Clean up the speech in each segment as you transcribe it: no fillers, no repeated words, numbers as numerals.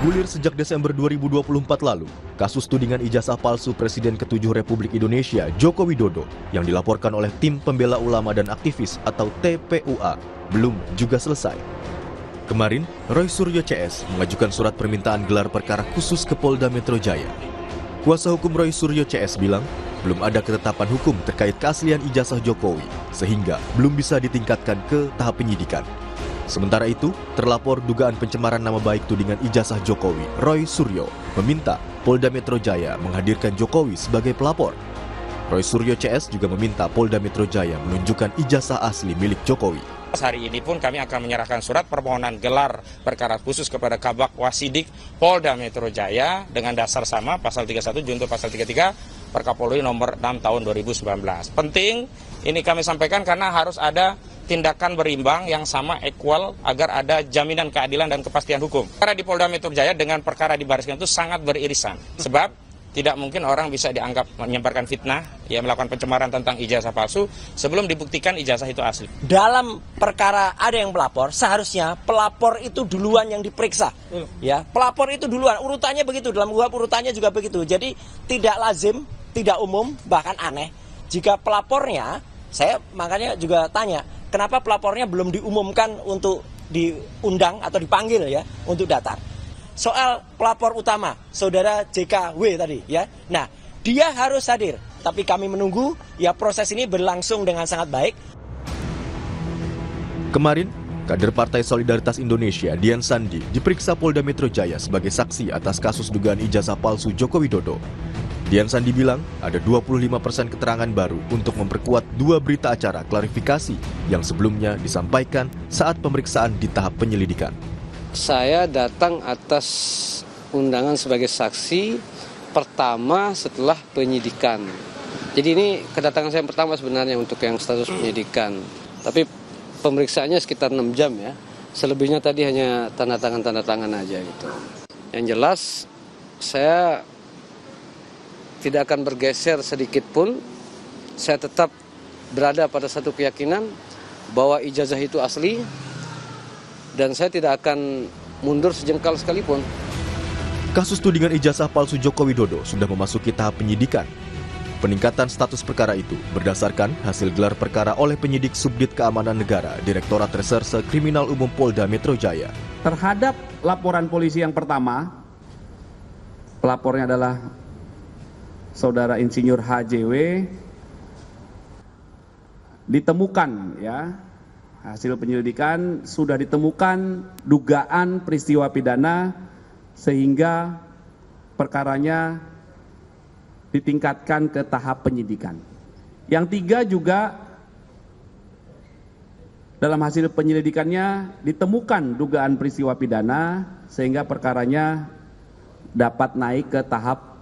Bergulir sejak Desember 2024 lalu, kasus tudingan ijazah palsu Presiden ke-7 Republik Indonesia Joko Widodo yang dilaporkan oleh Tim Pembela Ulama dan Aktivis atau TPUA belum juga selesai. Kemarin, Roy Suryo CS mengajukan surat permintaan gelar perkara khusus ke Polda Metro Jaya. Kuasa hukum Roy Suryo CS bilang, belum ada ketetapan hukum terkait keaslian ijazah Jokowi, sehingga belum bisa ditingkatkan ke tahap penyidikan. Sementara itu, terlapor dugaan pencemaran nama baik tudingan ijazah Jokowi, Roy Suryo, meminta Polda Metro Jaya menghadirkan Jokowi sebagai pelapor. Roy Suryo CS juga meminta Polda Metro Jaya menunjukkan ijazah asli milik Jokowi. Hari ini pun kami akan menyerahkan surat permohonan gelar perkara khusus kepada Kabak Wasidik Polda Metro Jaya dengan dasar sama pasal 31 junto pasal 33 Perkapolri nomor 6 tahun 2019. Penting ini kami sampaikan karena harus ada tindakan berimbang yang sama equal agar ada jaminan keadilan dan kepastian hukum. Perkara di Polda Metro Jaya dengan perkara di Baris Krim itu sangat beririsan. Sebab tidak mungkin orang bisa dianggap menyebarkan fitnah, ya melakukan pencemaran tentang ijazah palsu sebelum dibuktikan ijazah itu asli. Dalam perkara ada yang pelapor, seharusnya pelapor itu duluan yang diperiksa. Ya, pelapor itu duluan, urutannya begitu, dalam KUHP urutannya juga begitu. Jadi tidak lazim, tidak umum, bahkan aneh jika pelapornya, saya makanya juga tanya, kenapa pelapornya belum diumumkan untuk diundang atau dipanggil ya untuk datang. Soal pelapor utama, saudara JKW tadi ya. Nah, dia harus hadir. Tapi kami menunggu ya proses ini berlangsung dengan sangat baik. Kemarin, kader Partai Solidaritas Indonesia Dian Sandi diperiksa Polda Metro Jaya sebagai saksi atas kasus dugaan ijazah palsu Joko Widodo. Dian Sandi bilang ada 25% keterangan baru untuk memperkuat dua berita acara klarifikasi yang sebelumnya disampaikan saat pemeriksaan di tahap penyelidikan. Saya datang atas undangan sebagai saksi pertama setelah penyidikan. Jadi ini kedatangan saya yang pertama sebenarnya untuk yang status penyidikan. Tapi pemeriksaannya sekitar 6 jam ya. Selebihnya tadi hanya tanda tangan aja gitu. Yang jelas saya tidak akan bergeser sedikit pun. Saya tetap berada pada satu keyakinan bahwa ijazah itu asli. Dan saya tidak akan mundur sejengkal sekalipun. Kasus tudingan ijazah palsu Joko Widodo sudah memasuki tahap penyidikan. Peningkatan status perkara itu berdasarkan hasil gelar perkara oleh penyidik Subdit Keamanan Negara Direktorat Reserse Kriminal Umum Polda Metro Jaya. Terhadap laporan polisi yang pertama, pelapornya adalah Saudara Insinyur HJW, ditemukan ya. Hasil penyelidikan sudah ditemukan dugaan peristiwa pidana sehingga perkaranya ditingkatkan ke tahap penyidikan. Yang tiga juga dalam hasil penyelidikannya ditemukan dugaan peristiwa pidana sehingga perkaranya dapat naik ke tahap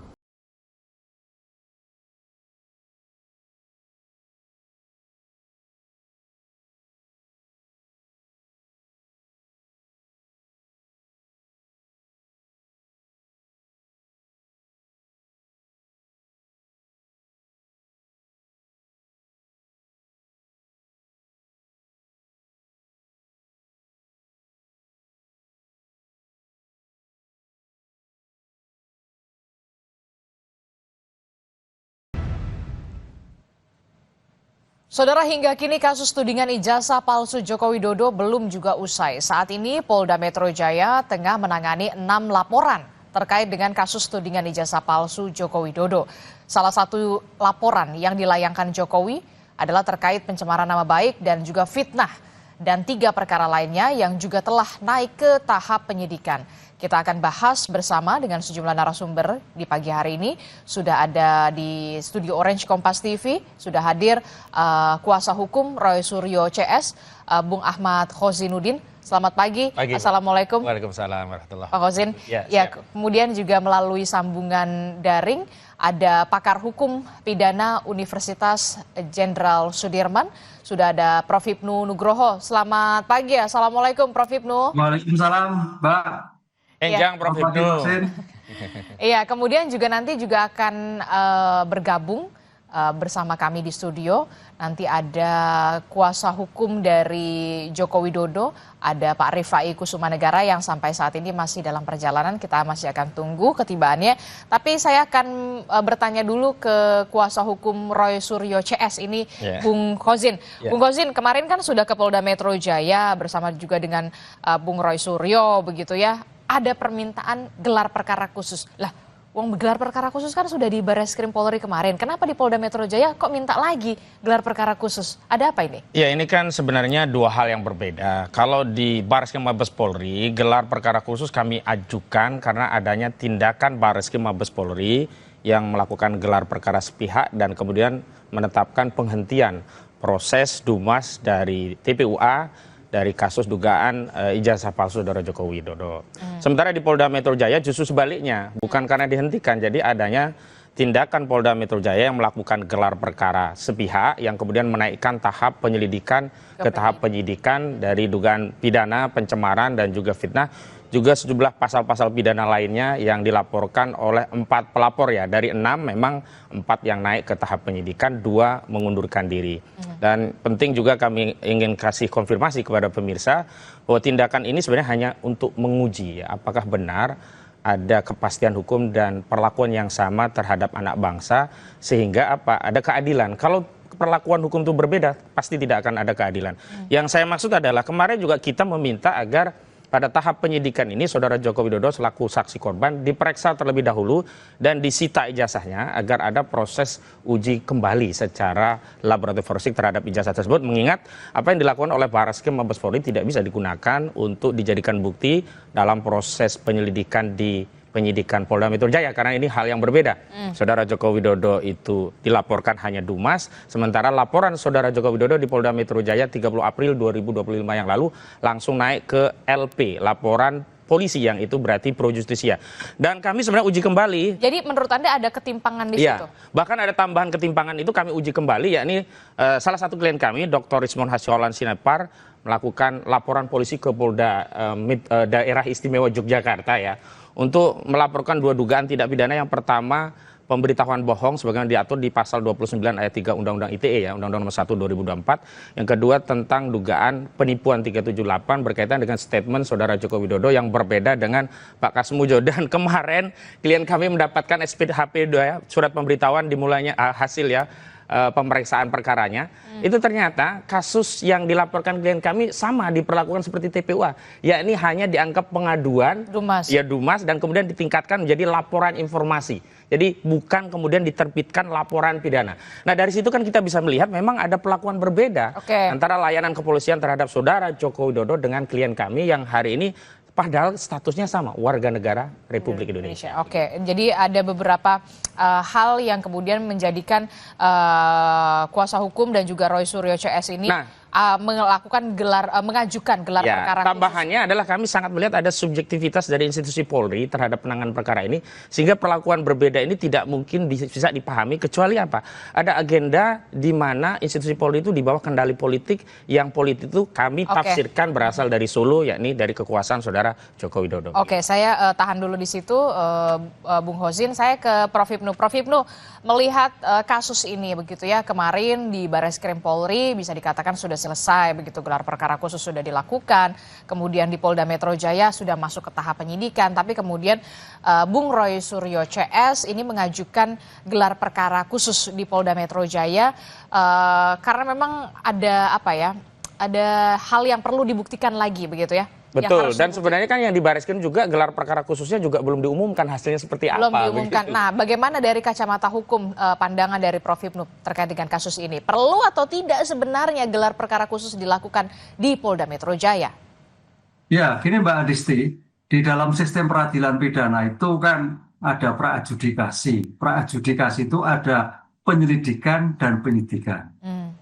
Saudara, hingga kini kasus tudingan ijazah palsu Joko Widodo belum juga usai. Saat ini Polda Metro Jaya tengah menangani 6 laporan terkait dengan kasus tudingan ijazah palsu Joko Widodo. Salah satu laporan yang dilayangkan Jokowi adalah terkait pencemaran nama baik dan juga fitnah. Dan 3 perkara lainnya yang juga telah naik ke tahap penyidikan. Kita akan bahas bersama dengan sejumlah narasumber di pagi hari ini. Sudah ada di studio Orange Kompas TV, sudah hadir kuasa hukum Roy Suryo CS, Bung Ahmad Khozinuddin. Selamat pagi. Assalamualaikum. Waalaikumsalam warahmatullahi Pak Khozin. Ya, kemudian juga melalui sambungan daring ada pakar hukum pidana Universitas Jenderal Sudirman. Sudah ada Prof. Hipnu Nugroho. Selamat pagi. Assalamualaikum Prof. Hipnu. Waalaikumsalam, Mbak. Enjang Prof. Hipnu. Iya, kemudian juga nanti juga akan bergabung bersama kami di studio. Nanti ada kuasa hukum dari Joko Widodo, ada Pak Rifai Kusumanegara yang sampai saat ini masih dalam perjalanan. Kita masih akan tunggu ketibaannya. Tapi saya akan bertanya dulu ke kuasa hukum Roy Suryo CS ini, Bung Khozin. Bung Khozin, kemarin kan sudah ke Polda Metro Jaya bersama juga dengan Bung Roy Suryo, begitu ya. Ada permintaan gelar perkara khusus. Lah, wong gelar perkara khusus kan sudah di Barreskrim Polri kemarin. Kenapa di Polda Metro Jaya kok minta lagi gelar perkara khusus? Ada apa ini? Ya, ini kan sebenarnya dua hal yang berbeda. Kalau di Barreskrim Mabes Polri, gelar perkara khusus kami ajukan karena adanya tindakan Barreskrim Mabes Polri yang melakukan gelar perkara sepihak dan kemudian menetapkan penghentian proses Dumas dari TPUA dari kasus dugaan ijazah palsu saudara Joko Widodo. Sementara di Polda Metro Jaya justru sebaliknya, bukan karena dihentikan, jadi adanya tindakan Polda Metro Jaya yang melakukan gelar perkara sepihak yang kemudian menaikkan tahap penyelidikan ke tahap penyidikan dari dugaan pidana, pencemaran dan juga fitnah, juga sejumlah pasal-pasal pidana lainnya yang dilaporkan oleh 4 pelapor ya. Dari 6 memang 4 yang naik ke tahap penyidikan, 2 mengundurkan diri. Dan penting juga kami ingin kasih konfirmasi kepada pemirsa bahwa tindakan ini sebenarnya hanya untuk menguji ya, apakah benar ada kepastian hukum dan perlakuan yang sama terhadap anak bangsa sehingga apa? Ada keadilan. Kalau perlakuan hukum itu berbeda, pasti tidak akan ada keadilan. Yang saya maksud adalah kemarin juga kita meminta agar pada tahap penyidikan ini, Saudara Joko Widodo selaku saksi korban diperiksa terlebih dahulu dan disita ijazahnya agar ada proses uji kembali secara laboratorium forensik terhadap ijazah tersebut. Mengingat apa yang dilakukan oleh Barreskrim Mabes Polri tidak bisa digunakan untuk dijadikan bukti dalam proses penyelidikan di penyidikan Polda Metro Jaya karena ini hal yang berbeda. Saudara Joko Widodo itu dilaporkan hanya Dumas, sementara laporan Saudara Joko Widodo di Polda Metro Jaya 30 April 2025 yang lalu langsung naik ke LP, laporan polisi yang itu berarti pro justisia. Dan kami sebenarnya uji kembali. Jadi menurut Anda ada ketimpangan di situ? Bahkan ada tambahan ketimpangan itu kami uji kembali, yakni salah satu klien kami, Dr. Rismon Hasyolan Sinepar, melakukan laporan polisi ke Polda Daerah Istimewa Yogyakarta ya, untuk melaporkan 2 dugaan tindak pidana. Yang pertama, pemberitahuan bohong sebagaimana diatur di pasal 29 ayat 3 Undang-Undang ITE ya, Undang-Undang Nomor 1 2024. Yang kedua tentang dugaan penipuan 378 berkaitan dengan statement Saudara Joko Widodo yang berbeda dengan Pak Kasmujo. Dan kemarin klien kami mendapatkan SPHP 2 ya, surat pemberitahuan dimulainya hasil ya pemeriksaan perkaranya. Itu ternyata kasus yang dilaporkan klien kami sama diperlakukan seperti TPUA, yakni hanya dianggap pengaduan Dumas dan kemudian ditingkatkan menjadi laporan informasi. Jadi bukan kemudian diterbitkan laporan pidana. Nah, dari situ kan kita bisa melihat memang ada perlakuan berbeda antara layanan kepolisian terhadap Saudara Joko Widodo dengan klien kami yang hari ini padahal statusnya sama, warga negara Republik Indonesia. Oke, jadi ada beberapa hal yang kemudian menjadikan kuasa hukum dan juga Roy Suryo CS ini mengajukan gelar perkara tambahannya adalah kami sangat melihat ada subjektivitas dari institusi Polri terhadap penanganan perkara ini, sehingga perlakuan berbeda ini tidak mungkin bisa dipahami kecuali apa? Ada agenda di mana institusi Polri itu di bawah kendali politik, yang politik itu kami tafsirkan berasal dari Solo, yakni dari kekuasaan Saudara Joko Widodo. Oke, saya tahan dulu di situ, Bung Khozin. Saya ke Prof Hipnu. Prof Hipnu, melihat kasus ini begitu ya, kemarin di Barreskrim Polri bisa dikatakan sudah selesai begitu, gelar perkara khusus sudah dilakukan, kemudian di Polda Metro Jaya sudah masuk ke tahap penyidikan, tapi kemudian Bung Roy Suryo CS ini mengajukan gelar perkara khusus di Polda Metro Jaya karena memang ada ada hal yang perlu dibuktikan lagi begitu ya. Betul, dan sebenarnya kan yang di Barreskrim juga gelar perkara khususnya juga belum diumumkan hasilnya seperti apa. Belum diumumkan. Nah, bagaimana dari kacamata hukum pandangan dari Prof Hipnu terkait dengan kasus ini? Perlu atau tidak sebenarnya gelar perkara khusus dilakukan di Polda Metro Jaya? Ya, gini Mbak Adisti, di dalam sistem peradilan pidana itu kan ada pra-adjudikasi. Pra-adjudikasi itu ada penyelidikan dan penyidikan.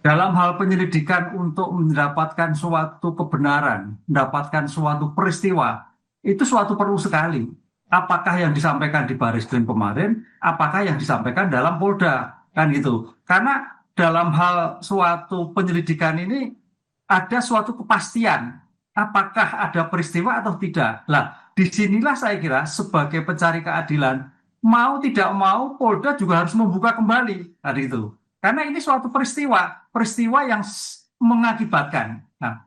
Dalam hal penyelidikan untuk mendapatkan suatu kebenaran, mendapatkan suatu peristiwa, itu suatu perlu sekali. Apakah yang disampaikan di Barreskrim kemarin, apakah yang disampaikan dalam Polda, kan gitu. Karena dalam hal suatu penyelidikan ini ada suatu kepastian, apakah ada peristiwa atau tidak. Nah, disinilah saya kira sebagai pencari keadilan, mau tidak mau Polda juga harus membuka kembali, kan gitu. Karena ini suatu peristiwa yang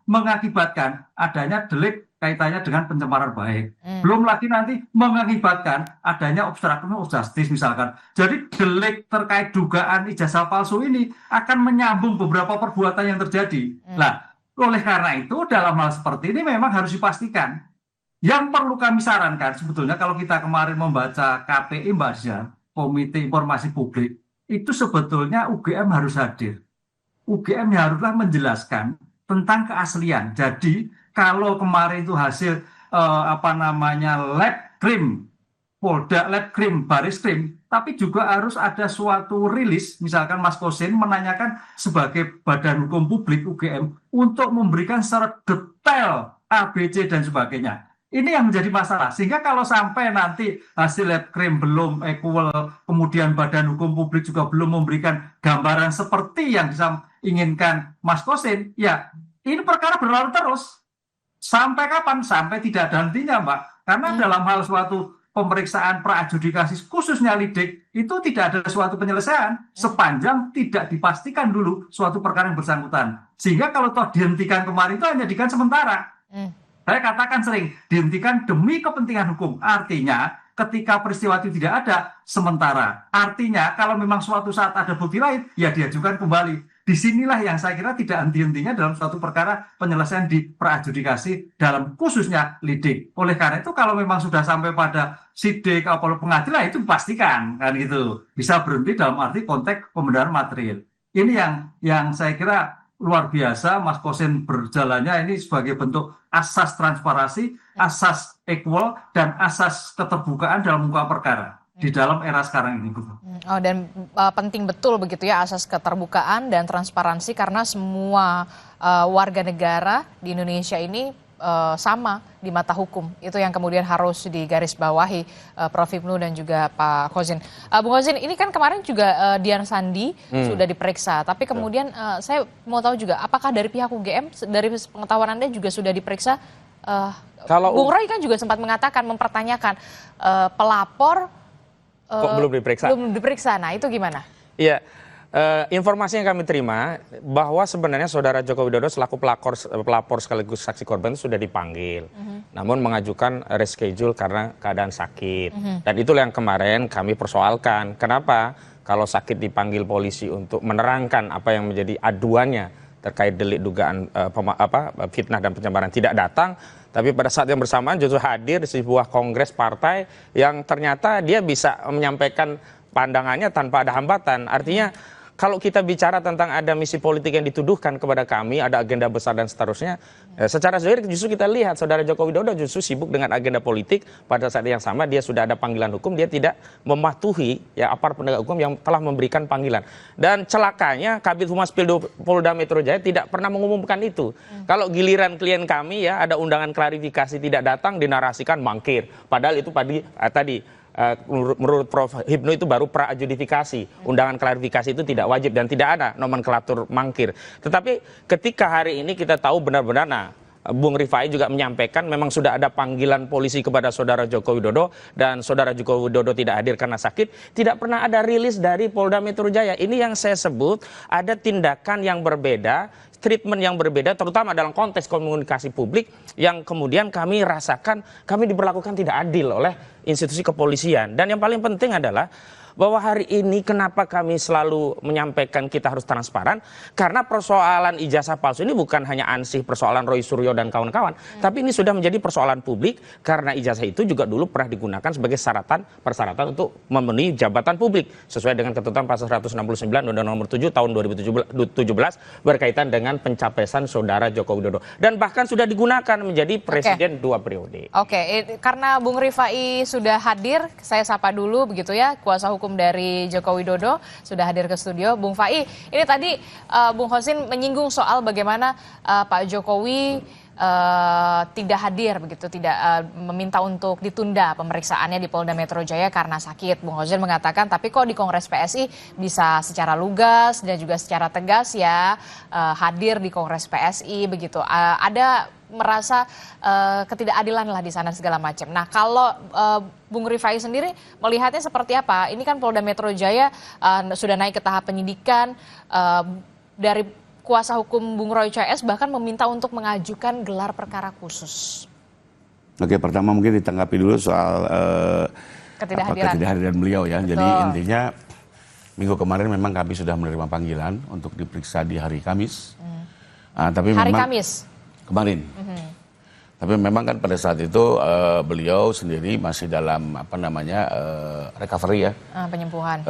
mengakibatkan adanya delik kaitannya dengan pencemaran baik. Belum lagi nanti mengakibatkan adanya obstruction of justice misalkan. Jadi delik terkait dugaan ijazah palsu ini akan menyambung beberapa perbuatan yang terjadi. Nah, oleh karena itu dalam hal seperti ini memang harus dipastikan. Yang perlu kami sarankan sebetulnya kalau kita kemarin membaca KPI Mbak Zia, Komite Informasi Publik, itu sebetulnya UGM harus hadir. UGM haruslah menjelaskan tentang keaslian. Jadi kalau kemarin itu hasil lab krim, Polda, lab krim, Baris Krim, tapi juga harus ada suatu rilis, misalkan Mas Kosin menanyakan sebagai badan hukum publik UGM untuk memberikan secara detail ABC dan sebagainya. Ini yang menjadi masalah. Sehingga kalau sampai nanti hasil lab krim belum equal, kemudian badan hukum publik juga belum memberikan gambaran seperti yang diinginkan Mas Kosin, ya ini perkara berlalu terus. Sampai kapan? Sampai tidak ada hentinya, Mbak. Karena dalam hal suatu pemeriksaan praadjudikasi, khususnya lidik, itu tidak ada suatu penyelesaian sepanjang tidak dipastikan dulu suatu perkara yang bersangkutan. Sehingga kalau toh dihentikan kemarin itu hanya dihentikan sementara. Saya katakan sering, dihentikan demi kepentingan hukum. Artinya, ketika peristiwa itu tidak ada, sementara. Artinya, kalau memang suatu saat ada bukti lain, ya diajukan kembali. Disinilah yang saya kira tidak henti-hentinya dalam suatu perkara penyelesaian di praadjudikasi dalam khususnya lidik. Oleh karena itu, kalau memang sudah sampai pada sidik atau pengadilan, itu pastikan, kan gitu. Bisa berhenti dalam arti konteks pembenaran material. Ini yang saya kira luar biasa Mas Kosin berjalannya ini sebagai bentuk asas transparansi, asas equal, dan asas keterbukaan dalam muka perkara di dalam era sekarang ini. Oh, dan penting betul begitu ya asas keterbukaan dan transparansi karena semua warga negara di Indonesia ini sama di mata hukum. Itu yang kemudian harus digarisbawahi Prof. Hipnu dan juga Pak Khosin. Bung Khosin, ini kan kemarin juga Dian Sandi sudah diperiksa, tapi kemudian saya mau tahu juga apakah dari pihak UGM, dari pengetahuan Anda juga sudah diperiksa? Kalau Bung Roy kan juga sempat mengatakan, mempertanyakan pelapor kok belum diperiksa? Belum diperiksa, nah itu gimana? Iya. Informasi yang kami terima bahwa sebenarnya saudara Joko Widodo selaku pelapor sekaligus saksi korban sudah dipanggil, namun mengajukan reschedule karena keadaan sakit. Dan itulah yang kemarin kami persoalkan. Kenapa kalau sakit dipanggil polisi untuk menerangkan apa yang menjadi aduannya terkait delik dugaan fitnah dan pencemaran tidak datang, tapi pada saat yang bersamaan justru hadir di sebuah kongres partai yang ternyata dia bisa menyampaikan pandangannya tanpa ada hambatan. Artinya kalau kita bicara tentang ada misi politik yang dituduhkan kepada kami, ada agenda besar dan seterusnya, secara zahir justru kita lihat saudara Joko Widodo justru sibuk dengan agenda politik. Pada saat yang sama dia sudah ada panggilan hukum, dia tidak mematuhi ya aparat penegak hukum yang telah memberikan panggilan. Dan celakanya Kabid Humas Polda Metro Jaya tidak pernah mengumumkan itu. Kalau giliran klien kami ya ada undangan klarifikasi tidak datang, dinarasikan mangkir. Padahal itu tadi menurut Prof. Hipnu itu baru praadjudifikasi. Undangan klarifikasi itu tidak wajib dan tidak ada nomenklatur mangkir. Tetapi ketika hari ini kita tahu benar-benar, Bung Rifai juga menyampaikan memang sudah ada panggilan polisi kepada saudara Joko Widodo dan saudara Joko Widodo tidak hadir karena sakit, tidak pernah ada rilis dari Polda Metro Jaya. Ini yang saya sebut ada tindakan yang berbeda, treatment yang berbeda, terutama dalam konteks komunikasi publik yang kemudian kami rasakan kami diperlakukan tidak adil oleh institusi kepolisian. Dan yang paling penting adalah bahwa hari ini kenapa kami selalu menyampaikan kita harus transparan, karena persoalan ijazah palsu ini bukan hanya ansih persoalan Roy Suryo dan kawan-kawan, tapi ini sudah menjadi persoalan publik karena ijazah itu juga dulu pernah digunakan sebagai persyaratan untuk memenuhi jabatan publik sesuai dengan ketentuan pasal 169 Undang-Undang Nomor 7 tahun 2017 berkaitan dengan pencapresan saudara Joko Widodo dan bahkan sudah digunakan menjadi presiden 2 periode. Oke, karena Bung Rifai sudah hadir, saya sapa dulu begitu ya, kuasa hukum dari Joko Widodo sudah hadir ke studio. Bung Fai, ini tadi Bung Khosin menyinggung soal bagaimana Pak Jokowi tidak hadir begitu, tidak meminta untuk ditunda pemeriksaannya di Polda Metro Jaya karena sakit. Bung Hozin mengatakan, tapi kok di Kongres PSI bisa secara lugas dan juga secara tegas ya hadir di Kongres PSI begitu. Ada merasa ketidakadilan lah di sana segala macam. Nah, kalau Bung Rifai sendiri melihatnya seperti apa? Ini kan Polda Metro Jaya sudah naik ke tahap penyidikan, dari kuasa hukum Bung Roy CS bahkan meminta untuk mengajukan gelar perkara khusus. Oke, pertama mungkin ditanggapi dulu soal Ketidakhadiran beliau ya. Betul. Jadi intinya minggu kemarin memang kami sudah menerima panggilan untuk diperiksa di hari Kamis. Tapi Hari memang Kamis? Kemarin. Tapi memang kan pada saat itu beliau sendiri masih dalam recovery ya. Penyembuhan.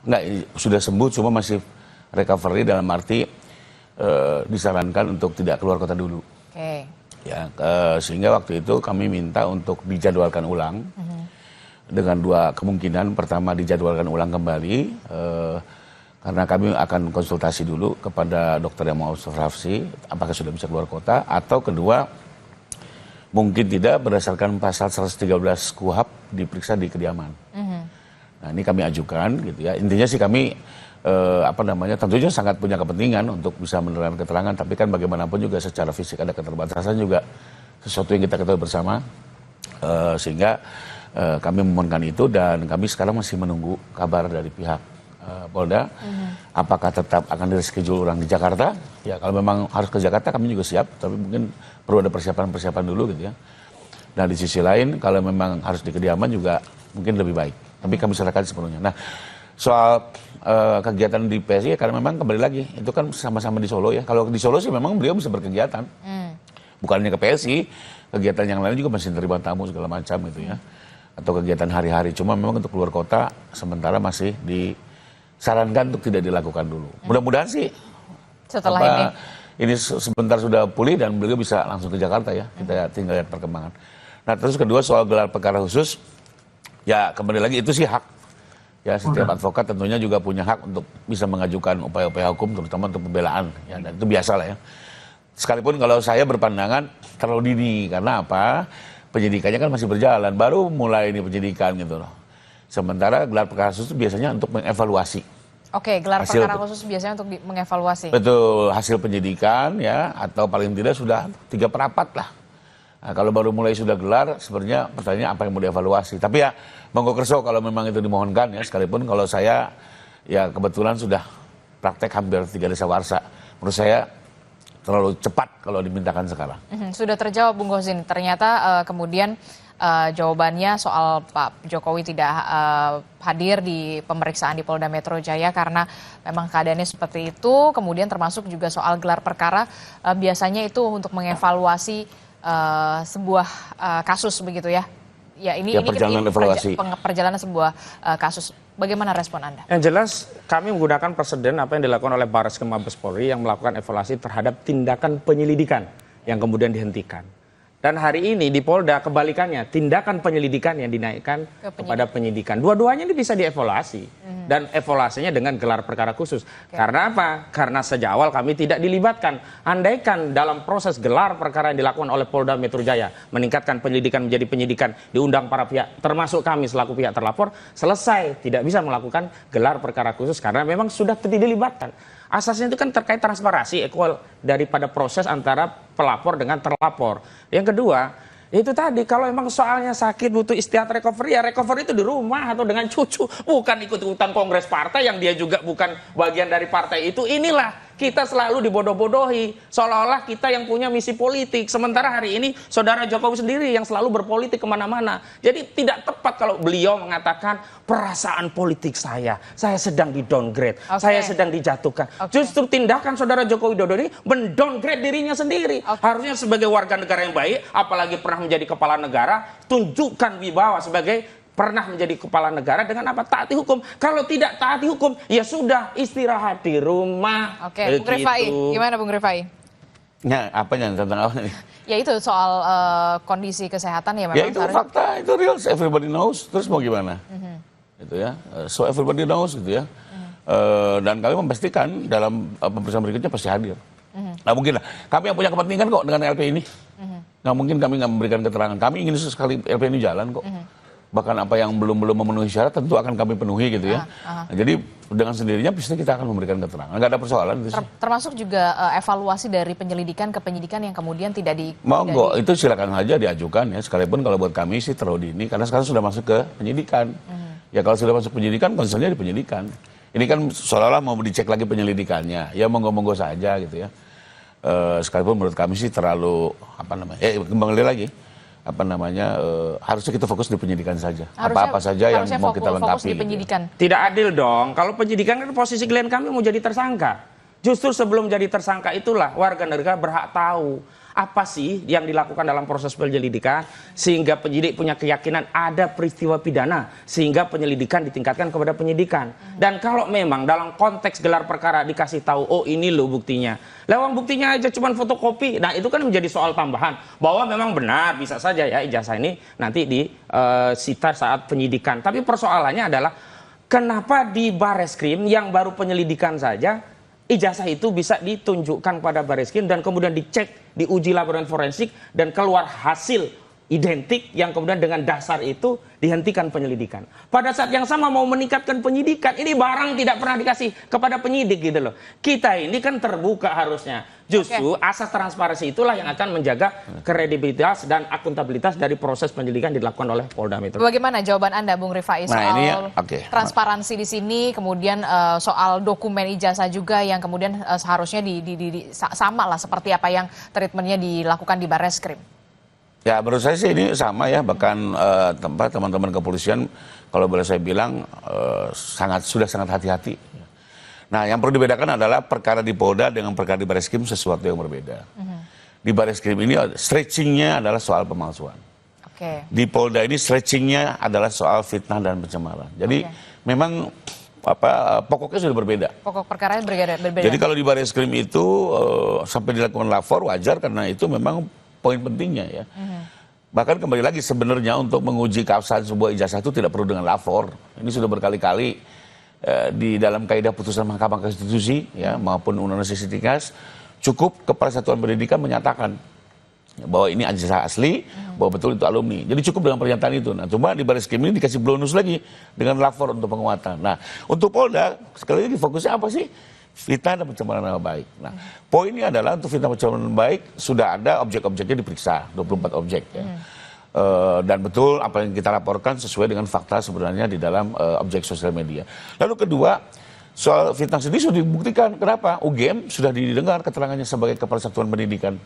Enggak, sudah sembuh cuma masih recovery dalam arti disarankan untuk tidak keluar kota dulu. Oke. Ya, sehingga waktu itu kami minta untuk dijadwalkan ulang dengan dua kemungkinan. Pertama dijadwalkan ulang kembali karena kami akan konsultasi dulu kepada dokter yang mau observasi apakah sudah bisa keluar kota, atau kedua mungkin tidak berdasarkan pasal 113 KUHP diperiksa di kediaman. Nah, ini kami ajukan gitu ya. Intinya sih kami tentunya sangat punya kepentingan untuk bisa menerangkan keterangan, tapi kan bagaimanapun juga secara fisik ada keterbatasan juga, sesuatu yang kita ketahui bersama, sehingga kami memohonkan itu, dan kami sekarang masih menunggu kabar dari pihak Polda, apakah tetap akan direschedule ulang di Jakarta. Ya, kalau memang harus ke Jakarta kami juga siap, tapi mungkin perlu ada persiapan dulu gitu ya. Dan di sisi lain kalau memang harus di kediaman juga mungkin lebih baik, tapi kami serahkan sepenuhnya. Nah, soal kegiatan di PSI ya, karena memang kembali lagi itu kan sama-sama di Solo ya. Kalau di Solo sih memang beliau bisa berkegiatan, bukan hanya ke PSI, kegiatan yang lain juga masih terima tamu segala macam gitu ya, atau kegiatan hari-hari. Cuma memang untuk keluar kota sementara masih disarankan untuk tidak dilakukan dulu. Mudah-mudahan sih Setelah ini sebentar sudah pulih dan beliau bisa langsung ke Jakarta ya. Kita tinggal lihat perkembangan. Nah, terus kedua soal gelar perkara khusus, ya kembali lagi itu sih hak. Ya, setiap advokat tentunya juga punya hak untuk bisa mengajukan upaya-upaya hukum, terutama untuk pembelaan. Ya, dan itu biasa lah ya. Sekalipun kalau saya berpandangan terlalu dini, karena apa? Penyidikannya kan masih berjalan, baru mulai ini penyidikan gitu loh. Sementara gelar perkara khusus itu biasanya untuk mengevaluasi. Oke, gelar perkara khusus biasanya untuk mengevaluasi. Betul, hasil penyidikan ya, atau paling tidak sudah 3/4 lah. Nah, kalau baru mulai sudah gelar, sebenarnya pertanyaannya apa yang mau dievaluasi. Tapi ya, monggo kerso kalau memang itu dimohonkan ya. Sekalipun kalau saya ya kebetulan sudah praktek hampir 3 dasawarsa. Menurut saya terlalu cepat kalau dimintakan sekarang. Sudah terjawab Bung Hozin. Ternyata kemudian jawabannya soal Pak Jokowi tidak hadir di pemeriksaan di Polda Metro Jaya karena memang keadaannya seperti itu. Kemudian termasuk juga soal gelar perkara, biasanya itu untuk mengevaluasi sebuah kasus begitu ya. Ya, ini perjalanan evaluasi. Perjalanan sebuah kasus. Bagaimana respon Anda? Yang jelas kami menggunakan presiden apa yang dilakukan oleh Barreskrim Mabes Polri yang melakukan evaluasi terhadap tindakan penyelidikan yang kemudian dihentikan. Dan hari ini di Polda kebalikannya, tindakan penyelidikan yang dinaikkan kepada penyidikan. Dua-duanya ini bisa dievaluasi. Dan evaluasinya dengan gelar perkara khusus. Karena apa? Karena sejak awal kami tidak dilibatkan. Andaikan dalam proses gelar perkara yang dilakukan oleh Polda Metro Jaya, meningkatkan penyelidikan menjadi penyidikan, diundang para pihak, termasuk kami selaku pihak terlapor, selesai. Tidak bisa melakukan gelar perkara khusus karena memang sudah tidak dilibatkan. Asasnya itu kan terkait transparansi equal daripada proses antara pelapor dengan terlapor. Yang kedua, itu tadi kalau memang soalnya sakit butuh istirahat recovery, ya recovery itu di rumah atau dengan cucu, bukan ikut-ikutan kongres partai yang dia juga bukan bagian dari partai itu. Inilah kita selalu dibodoh-bodohi seolah-olah kita yang punya misi politik, sementara hari ini saudara Jokowi sendiri yang selalu berpolitik kemana-mana. Jadi tidak tepat kalau beliau mengatakan perasaan politik saya sedang di downgrade, saya sedang dijatuhkan. Justru tindakan saudara Jokowi Dodo ini mendowngrade dirinya sendiri. Harusnya sebagai warga negara yang baik, apalagi pernah menjadi kepala negara, tunjukkan wibawa sebagai pernah menjadi kepala negara dengan apa? Taati hukum. Kalau tidak taati hukum, ya sudah istirahat di rumah. Oke, Bung Rifai, gimana Bung Rifai? Ya, apanya tentang apa nih? Ya itu soal kondisi kesehatan ya memang. Ya itu fakta, itu real, everybody knows. Terus mau gimana? Gitu ya, so everybody knows gitu ya. Dan kami memastikan dalam pemeriksaan berikutnya pasti hadir. Nggak mungkin lah. Kami yang punya kepentingan kok dengan LP ini. Nggak mungkin kami nggak memberikan keterangan. Kami ingin sekali LP ini jalan kok. Bahkan apa yang belum memenuhi syarat tentu akan kami penuhi gitu ya. Nah, jadi dengan sendirinya pasti kita akan memberikan keterangan. Nggak ada persoalan. Termasuk juga evaluasi dari penyelidikan ke penyidikan yang kemudian tidak di... Monggo, itu silakan saja diajukan ya. Sekalipun kalau buat kami sih terlalu dini karena sekarang sudah masuk ke penyidikan. Ya kalau sudah masuk penyidikan, concernnya di penyidikan. Ini kan seolah-olah mau dicek lagi penyelidikannya. Ya monggo-monggo saja gitu ya. Sekalipun menurut kami sih terlalu kembali lagi. Harusnya kita fokus di penyidikan saja. Apa-apa saja yang mau kita lengkapi. Tidak adil dong. Kalau penyidikan kan posisi klien kami mau jadi tersangka. Justru sebelum jadi tersangka itulah warga negara berhak tahu apa sih yang dilakukan dalam proses penyelidikan sehingga penyidik punya keyakinan ada peristiwa pidana sehingga penyelidikan ditingkatkan kepada penyidikan. Dan kalau memang dalam konteks gelar perkara dikasih tahu, oh ini loh buktinya, lewat buktinya aja cuma fotokopi, nah itu kan menjadi soal tambahan bahwa memang benar bisa saja ya ijazah ini nanti disita saat penyidikan. Tapi persoalannya adalah kenapa di Bareskrim yang baru penyelidikan saja ijazah itu bisa ditunjukkan pada Bareskrim dan kemudian dicek, diuji laboratorium forensik dan keluar hasil identik yang kemudian dengan dasar itu dihentikan penyelidikan. Pada saat yang sama mau meningkatkan penyidikan, ini barang tidak pernah dikasih kepada penyidik gitu loh. Kita ini kan terbuka harusnya. Justru asas transparansi itulah yang akan menjaga kredibilitas dan akuntabilitas dari proses penyelidikan dilakukan oleh Polda Metro. Bagaimana jawaban Anda, Bung Rifai, soal transparansi di sini, kemudian soal dokumen ijazah juga yang kemudian seharusnya sama lah seperti apa yang treatmentnya dilakukan di Bareskrim? Ya menurut saya sih ini sama ya, bahkan teman-teman kepolisian kalau boleh saya bilang sudah sangat hati-hati. Nah yang perlu dibedakan adalah perkara di Polda dengan perkara di Bareskrim sesuatu yang berbeda. Di Bareskrim ini stretchingnya adalah soal pemalsuan. Di Polda ini stretchingnya adalah soal fitnah dan pencemaran. Jadi memang pokoknya sudah berbeda. Pokok perkaranya berbeda. Jadi kalau di Bareskrim itu sampai dilakukan lapor wajar karena itu memang poin pentingnya ya. Bahkan kembali lagi sebenarnya untuk menguji keabsahan sebuah ijazah itu tidak perlu dengan lapor. Ini sudah berkali-kali di dalam kaidah putusan Mahkamah Konstitusi ya maupun Undang-Undang Sisdiknas cukup Kepala Satuan Pendidikan menyatakan bahwa ini ijazah asli, bahwa betul itu alumni. Jadi cukup dengan pernyataan itu. Nah, cuma di Bareskrim ini dikasih bonus lagi dengan lapor untuk penguatan. Nah, untuk Polda sekali lagi fokusnya apa sih? Fitnah dan pencemaran nama baik. Nah, poinnya adalah untuk fitnah pencemaran nama baik sudah ada objek-objeknya diperiksa, 24 objek ya. Dan betul apa yang kita laporkan sesuai dengan fakta sebenarnya di dalam objek sosial media. Lalu kedua, soal fitnah sendiri sudah dibuktikan. Kenapa? UGM sudah didengar keterangannya sebagai Kepala Satuan Pendidikan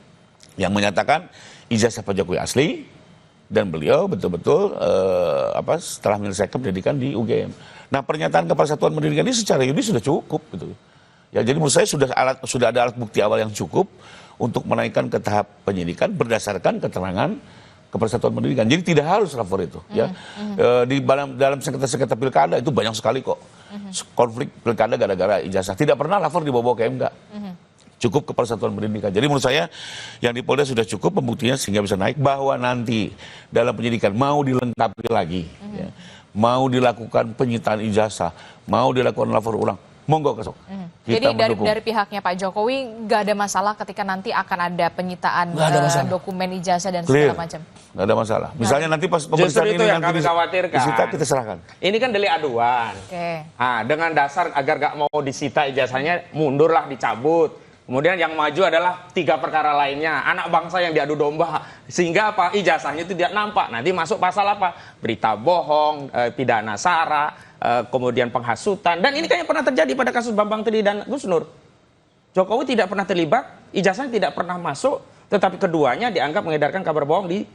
yang menyatakan ijazah Pak Jokowi asli dan beliau betul-betul setelah menyelesaikan pendidikan di UGM. Nah, pernyataan Kepala Satuan Pendidikan ini secara yuridis sudah cukup gitu. Ya, jadi menurut saya sudah ada alat bukti awal yang cukup untuk menaikkan ke tahap penyidikan berdasarkan keterangan Kepala Satuan Pendidikan. Jadi tidak harus lapor itu. Ya, di dalam sengketa-sengketa pilkada itu banyak sekali kok konflik pilkada gara-gara ijazah. Tidak pernah lapor dibawa ke MK. Cukup Kepala Satuan Pendidikan. Jadi menurut saya yang di Polda sudah cukup pembuktiannya sehingga bisa naik bahwa nanti dalam penyidikan mau dilengkapi lagi, ya, mau dilakukan penyitaan ijazah, mau dilakukan lapor ulang. Monggo kesok. Jadi dari pihaknya Pak Jokowi nggak ada masalah ketika nanti akan ada penyitaan dokumen ijazah dan segala macam. Nggak ada masalah. Misalnya nanti pas pemeriksaan ini yang kami khawatirkan. Disita kita serahkan. Ini kan delik aduan. Nah, dengan dasar agar nggak mau disita ijazahnya mundurlah dicabut. Kemudian yang maju adalah 3 perkara lainnya, anak bangsa yang diadu domba, sehingga apa ijazahnya itu tidak nampak. Nanti masuk pasal apa? Berita bohong, pidana sara, kemudian penghasutan. Dan ini kayaknya pernah terjadi pada kasus Bambang Tri dan Gus Nur. Jokowi tidak pernah terlibat, ijazahnya tidak pernah masuk, tetapi keduanya dianggap mengedarkan kabar bohong di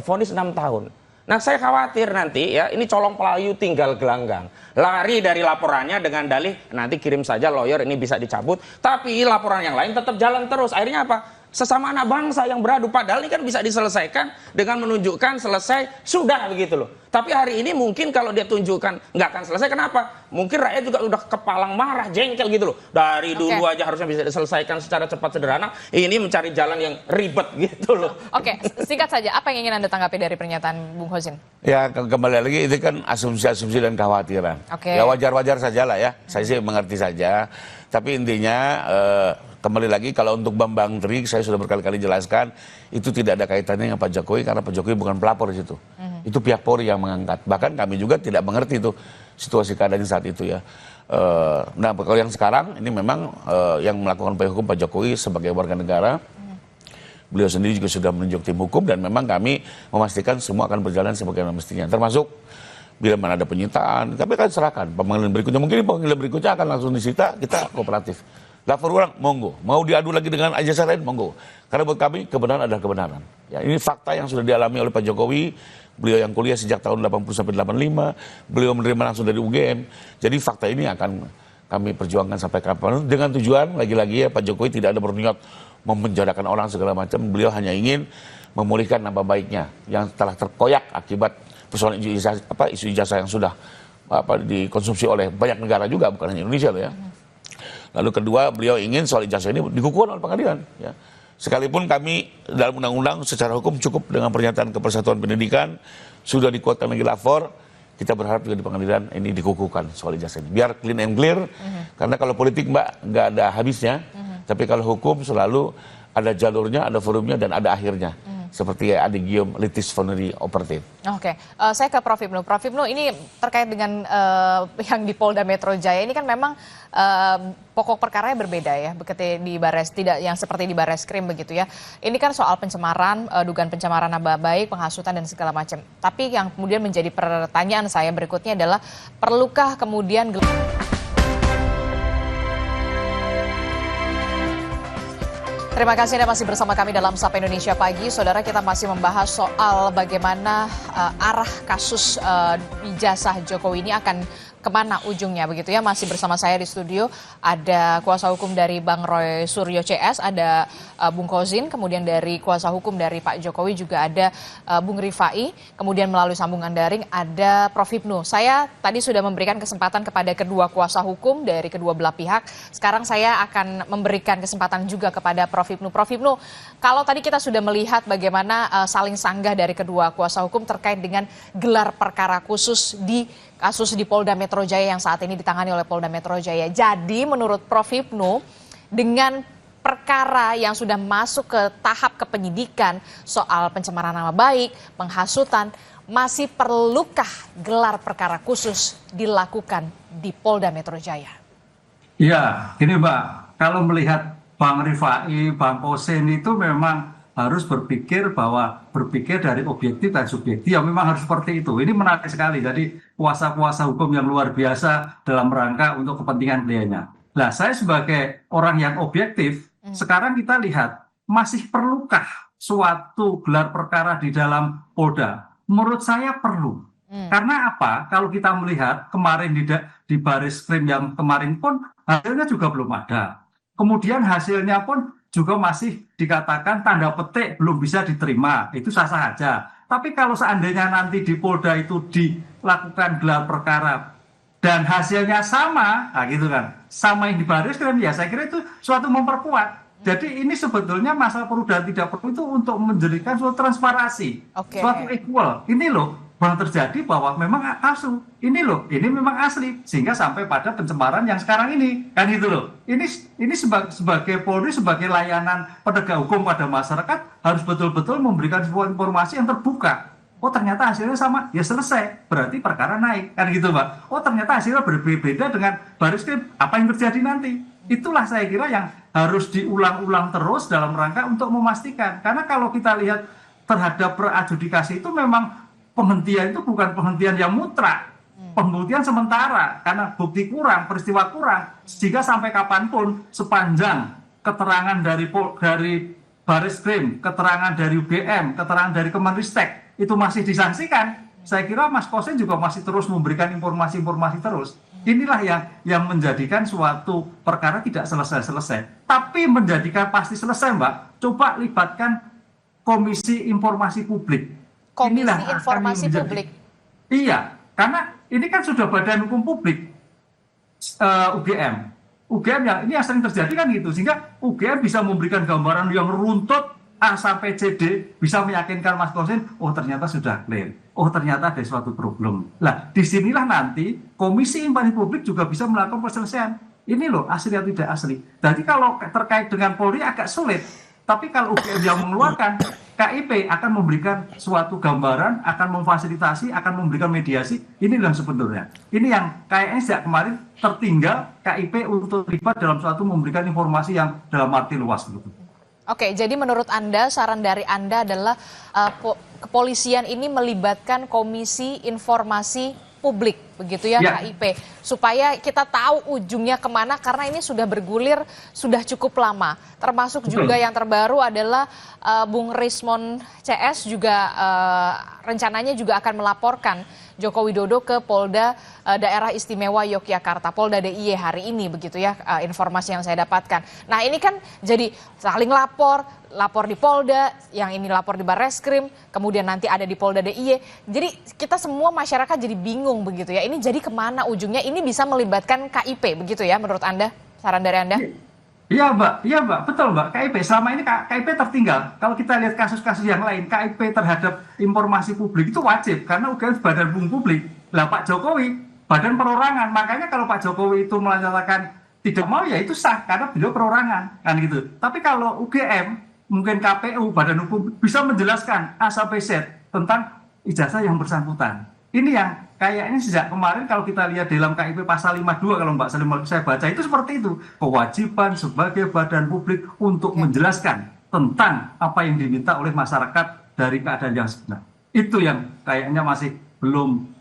vonis 6 tahun. Nah, saya khawatir nanti ya, ini colong pelayu tinggal gelanggang. Lari dari laporannya dengan dalih nanti kirim saja lawyer ini bisa dicabut. Tapi laporan yang lain tetap jalan terus. Akhirnya apa? Sesama anak bangsa yang beradu. Padahal ini kan bisa diselesaikan dengan menunjukkan selesai, sudah begitu loh. Tapi hari ini mungkin kalau dia tunjukkan nggak akan selesai, kenapa? Mungkin rakyat juga udah kepalang marah, jengkel gitu loh. Dari dulu aja harusnya bisa diselesaikan secara cepat sederhana, ini mencari jalan yang ribet gitu loh. Oke, singkat saja, apa yang ingin Anda tanggapi dari pernyataan Bung Hozin? Ya kembali lagi itu kan asumsi-asumsi dan kekhawatiran. Oke. Ya wajar-wajar saja lah ya, saya sih mengerti saja. Tapi intinya kembali lagi kalau untuk Bambang Tri, saya sudah berkali-kali jelaskan itu tidak ada kaitannya dengan Pak Jokowi karena Pak Jokowi bukan pelapor di situ. Itu pihak Polri yang mengangkat. Bahkan kami juga tidak mengerti itu situasi keadaan saat itu ya. Nah kalau yang sekarang ini memang yang melakukan upaya hukum Pak Jokowi sebagai warga negara. Beliau sendiri juga sudah menunjuk tim hukum dan memang kami memastikan semua akan berjalan sebagaimana mestinya. Termasuk bila mana ada penyitaan, kami akan serahkan pemanggilan berikutnya. Mungkin pemanggilan berikutnya akan langsung disita, kita kooperatif. Lapor ulang, monggo. Mau diadu lagi dengan ijazah lain, monggo. Karena buat kami kebenaran adalah kebenaran. Ya, ini fakta yang sudah dialami oleh Pak Jokowi. Beliau yang kuliah sejak tahun 80 sampai 85, beliau menerima langsung dari UGM. Jadi fakta ini akan kami perjuangkan sampai kapan. Dengan tujuan lagi-lagi ya Pak Jokowi tidak ada berniat memenjarakan orang segala macam. Beliau hanya ingin memulihkan nama baiknya yang telah terkoyak akibat persoalan isu ijazah yang sudah dikonsumsi oleh banyak negara juga, bukan hanya Indonesia loh ya. Lalu kedua, beliau ingin soal ijazah ini dikukuhkan oleh pengadilan. Ya. Sekalipun kami dalam undang-undang secara hukum cukup dengan pernyataan Kepersatuan Pendidikan, sudah dikuatkan lagi lapor, kita berharap juga di pengadilan ini dikukuhkan soal ijazah ini. Biar clean and clear, karena kalau politik Mbak nggak ada habisnya, tapi kalau hukum selalu ada jalurnya, ada forumnya, dan ada akhirnya. Seperti adigium litis funendi operate. Oke, saya ke Prof. Ibnu. Prof. Ibnu, ini terkait dengan yang di Polda Metro Jaya ini kan memang pokok perkaranya berbeda ya, di Bares tidak yang seperti di Bareskrim begitu ya. Ini kan soal pencemaran, dugaan pencemaran nama baik, penghasutan dan segala macam. Tapi yang kemudian menjadi pertanyaan saya berikutnya adalah perlukah kemudian Terima kasih Anda masih bersama kami dalam Sapa Indonesia Pagi. Saudara, kita masih membahas soal bagaimana arah kasus ijazah Jokowi ini akan kemana ujungnya begitu ya. Masih bersama saya di studio ada kuasa hukum dari Bang Roy Suryo CS, ada Bung Hozin, kemudian dari kuasa hukum dari Pak Jokowi juga ada Bung Rifai, kemudian melalui sambungan daring ada Prof. Ibnu. Saya tadi sudah memberikan kesempatan kepada kedua kuasa hukum dari kedua belah pihak. Sekarang saya akan memberikan kesempatan juga kepada Prof. Ibnu. Prof. Ibnu, kalau tadi kita sudah melihat bagaimana saling sanggah dari kedua kuasa hukum terkait dengan gelar perkara khusus di kasus di Polda Metro Jaya yang saat ini ditangani oleh Polda Metro Jaya. Jadi menurut Prof. Ibnu, dengan perkara yang sudah masuk ke tahap kepenyidikan soal pencemaran nama baik, penghasutan, masih perlukah gelar perkara khusus dilakukan di Polda Metro Jaya? Ya, gini Mbak, kalau melihat Bang Rifai, Bang Hozin itu memang harus berpikir dari objektif dan subjektif, ya memang harus seperti itu. Ini menarik sekali, jadi kuasa-kuasa hukum yang luar biasa dalam rangka untuk kepentingan kliennya. Nah, saya sebagai orang yang objektif, sekarang kita lihat, masih perlukah suatu gelar perkara di dalam Polda? Menurut saya perlu. Karena apa? Kalau kita melihat kemarin di Bareskrim yang kemarin pun hasilnya juga belum ada. Kemudian hasilnya pun juga masih dikatakan tanda petik belum bisa diterima, itu sah-sah saja. Tapi kalau seandainya nanti di Polda itu dilakukan gelar perkara dan hasilnya sama, nah gitu kan, sama yang di Bareskrim, ya saya kira itu suatu memperkuat. Jadi ini sebetulnya masalah perlu dan tidak perlu itu untuk menjadikan suatu transparansi, suatu equal. Ini loh yang terjadi bahwa memang palsu. Ini loh, ini memang asli, sehingga sampai pada pencemaran yang sekarang ini, kan gitu loh. Ini sebagai Polri, sebagai layanan penegak hukum pada masyarakat harus betul-betul memberikan sebuah informasi yang terbuka. Oh ternyata hasilnya sama, ya selesai, berarti perkara naik, kan gitu Mbak. Oh ternyata hasilnya berbeda dengan Bareskrim, apa yang terjadi nanti? Itulah saya kira yang harus diulang-ulang terus dalam rangka untuk memastikan. Karena kalau kita lihat terhadap peradjudikasi itu memang penghentian itu bukan penghentian yang mutlak, penghentian sementara karena bukti kurang, peristiwa kurang, sehingga sampai kapanpun sepanjang keterangan dari Bareskrim, keterangan dari UGM, keterangan dari Kemenristek itu masih disangsikan, saya kira Mas Hozin juga masih terus memberikan informasi-informasi terus. Inilah yang menjadikan suatu perkara tidak selesai-selesai. Tapi menjadikan pasti selesai Mbak, coba libatkan Komisi Informasi Publik. Komisi Informasi Publik. Iya, karena ini kan sudah badan hukum publik UGM. UGM ini yang sering terjadi kan gitu, sehingga UGM bisa memberikan gambaran yang runtut A sampai CD, bisa meyakinkan Mas Kosin, oh ternyata sudah clear, oh ternyata ada suatu problem. Lah, disinilah nanti Komisi Informasi Publik juga bisa melakukan penyelesaian. Ini loh asli atau tidak asli. Jadi kalau terkait dengan Polri agak sulit, tapi kalau UGM yang mengeluarkan, KIP akan memberikan suatu gambaran, akan memfasilitasi, akan memberikan mediasi. Ini yang sebenarnya. Ini yang kayaknya sejak kemarin tertinggal KIP untuk terlibat dalam suatu memberikan informasi yang dalam arti luas gitu. Oke, jadi menurut Anda, saran dari Anda adalah kepolisian ini melibatkan Komisi Informasi Publik, begitu ya, KIP, supaya kita tahu ujungnya kemana, karena ini sudah bergulir sudah cukup lama. Termasuk juga yang terbaru adalah Bung Rismon CS juga rencananya juga akan melaporkan Joko Widodo ke Polda Daerah Istimewa Yogyakarta, Polda DIY hari ini, begitu ya, informasi yang saya dapatkan. Nah ini kan jadi saling lapor di Polda, yang ini lapor di Barreskrim, kemudian nanti ada di Polda DIY. Jadi kita semua masyarakat jadi bingung begitu ya. Ini jadi kemana ujungnya? Ini bisa melibatkan KIP begitu ya menurut Anda? Saran dari Anda? Iya Mbak, betul Mbak. KIP selama ini KIP tertinggal. Kalau kita lihat kasus-kasus yang lain, KIP terhadap informasi publik itu wajib karena UGM badan hukum publik. Lah Pak Jokowi badan perorangan. Makanya kalau Pak Jokowi itu menyatakan tidak mau ya itu sah karena beliau perorangan kan gitu. Tapi kalau UGM mungkin KPU badan hukum bisa menjelaskan A sampai Z tentang ijazah yang bersangkutan. Ini yang kayaknya sejak kemarin kalau kita lihat dalam KIP pasal 52 kalau Mbak Salim saya baca itu seperti itu. Kewajiban sebagai badan publik untuk menjelaskan tentang apa yang diminta oleh masyarakat dari keadaan yang sebenar. Itu yang kayaknya masih belum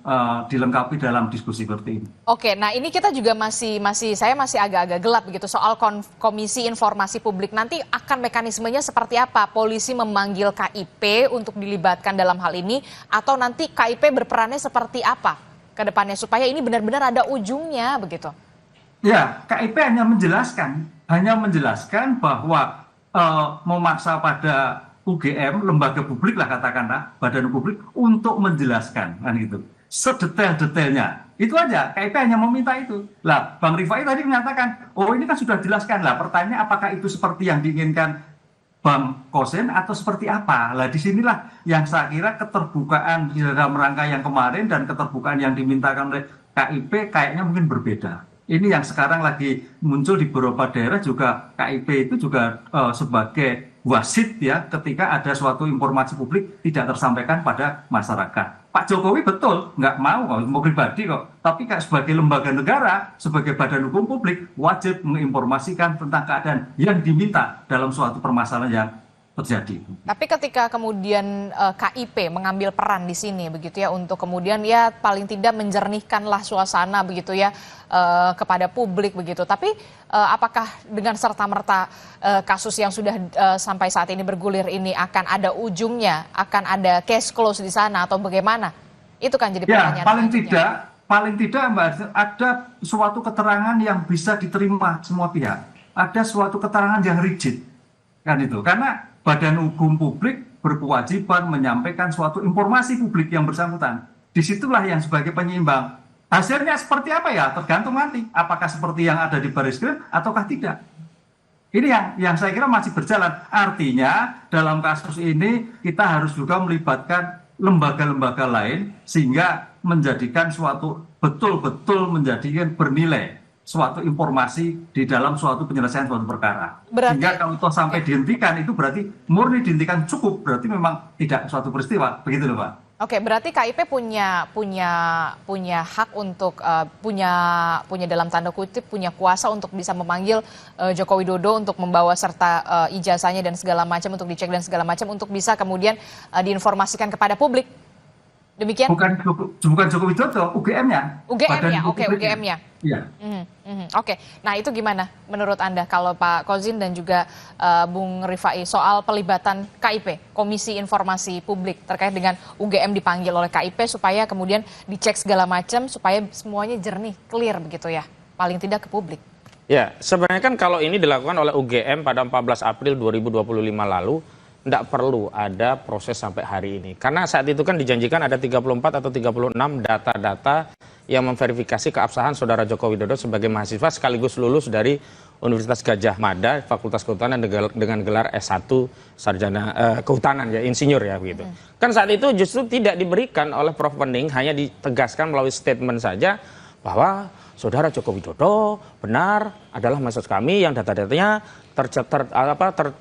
dilengkapi dalam diskusi seperti ini. Oke, nah ini kita juga saya masih agak-agak gelap begitu soal Komisi Informasi Publik. Nanti akan mekanismenya seperti apa? Polisi memanggil KIP untuk dilibatkan dalam hal ini, atau nanti KIP berperannya seperti apa ke depannya supaya ini benar-benar ada ujungnya begitu? Ya, KIP hanya menjelaskan bahwa memaksa pada UGM, lembaga publik lah katakanlah, badan publik untuk menjelaskan kan gitu. Sedetail-detailnya. Itu aja, KIP hanya meminta itu. Lah, Bang Rifai tadi menyatakan, oh ini kan sudah dijelaskan lah. Pertanyaan apakah itu seperti yang diinginkan Bang Kosin atau seperti apa? Lah disinilah yang saya kira keterbukaan di dalam rangka yang kemarin dan keterbukaan yang dimintakan oleh KIP kayaknya mungkin berbeda. Ini yang sekarang lagi muncul di beberapa daerah juga KIP itu juga sebagai wasit ya ketika ada suatu informasi publik tidak tersampaikan pada masyarakat. Pak Jokowi betul nggak mau pribadi kok, tapi sebagai lembaga negara, sebagai badan hukum publik wajib menginformasikan tentang keadaan yang diminta dalam suatu permasalahan yang terjadi. Tapi ketika kemudian KIP mengambil peran di sini begitu ya untuk kemudian ya paling tidak menjernihkanlah suasana begitu ya kepada publik begitu. Tapi apakah dengan serta-merta kasus yang sudah sampai saat ini bergulir ini akan ada ujungnya, akan ada case close di sana atau bagaimana? Itu kan jadi pertanyaan. Ya, paling tidak Mbak, ada suatu keterangan yang bisa diterima semua pihak. Ada suatu keterangan yang rigid. Kan itu. Karena badan hukum publik berkewajiban menyampaikan suatu informasi publik yang bersangkutan. Disitulah yang sebagai penyeimbang. Hasilnya seperti apa ya? Tergantung nanti. Apakah seperti yang ada di Barreskrim ataukah tidak. Ini yang saya kira masih berjalan. Artinya dalam kasus ini kita harus juga melibatkan lembaga-lembaga lain sehingga menjadikan suatu betul-betul menjadikan bernilai suatu informasi di dalam suatu penyelesaian suatu perkara. Sehingga kalau toh sampai dihentikan itu berarti murni dihentikan cukup, berarti memang tidak suatu peristiwa, begitu loh Pak. Oke, berarti KIP punya hak untuk punya dalam tanda kutip punya kuasa untuk bisa memanggil Joko Widodo untuk membawa serta ijazahnya dan segala macam untuk dicek dan segala macam untuk bisa kemudian diinformasikan kepada publik. Demikian? Bukan Joko Widodo, UGM-nya. UGM-nya, oke, UGM-nya. Iya. Oke, nah itu gimana menurut Anda kalau Pak Kozin dan juga Bung Rifai soal pelibatan KIP, Komisi Informasi Publik terkait dengan UGM dipanggil oleh KIP supaya kemudian dicek segala macam supaya semuanya jernih, clear begitu ya, paling tidak ke publik. Ya, sebenarnya kan kalau ini dilakukan oleh UGM pada 14 April 2025 lalu, tidak perlu ada proses sampai hari ini. Karena saat itu kan dijanjikan ada 34 atau 36 data-data yang memverifikasi keabsahan Saudara Joko Widodo sebagai mahasiswa sekaligus lulus dari Universitas Gadjah Mada, Fakultas Kehutanan dengan gelar S1 Sarjana Kehutanan, ya, insinyur ya begitu. Kan saat itu justru tidak diberikan oleh Prof. Pening, hanya ditegaskan melalui statement saja bahwa Saudara Joko Widodo benar adalah mahasiswa kami yang data-datanya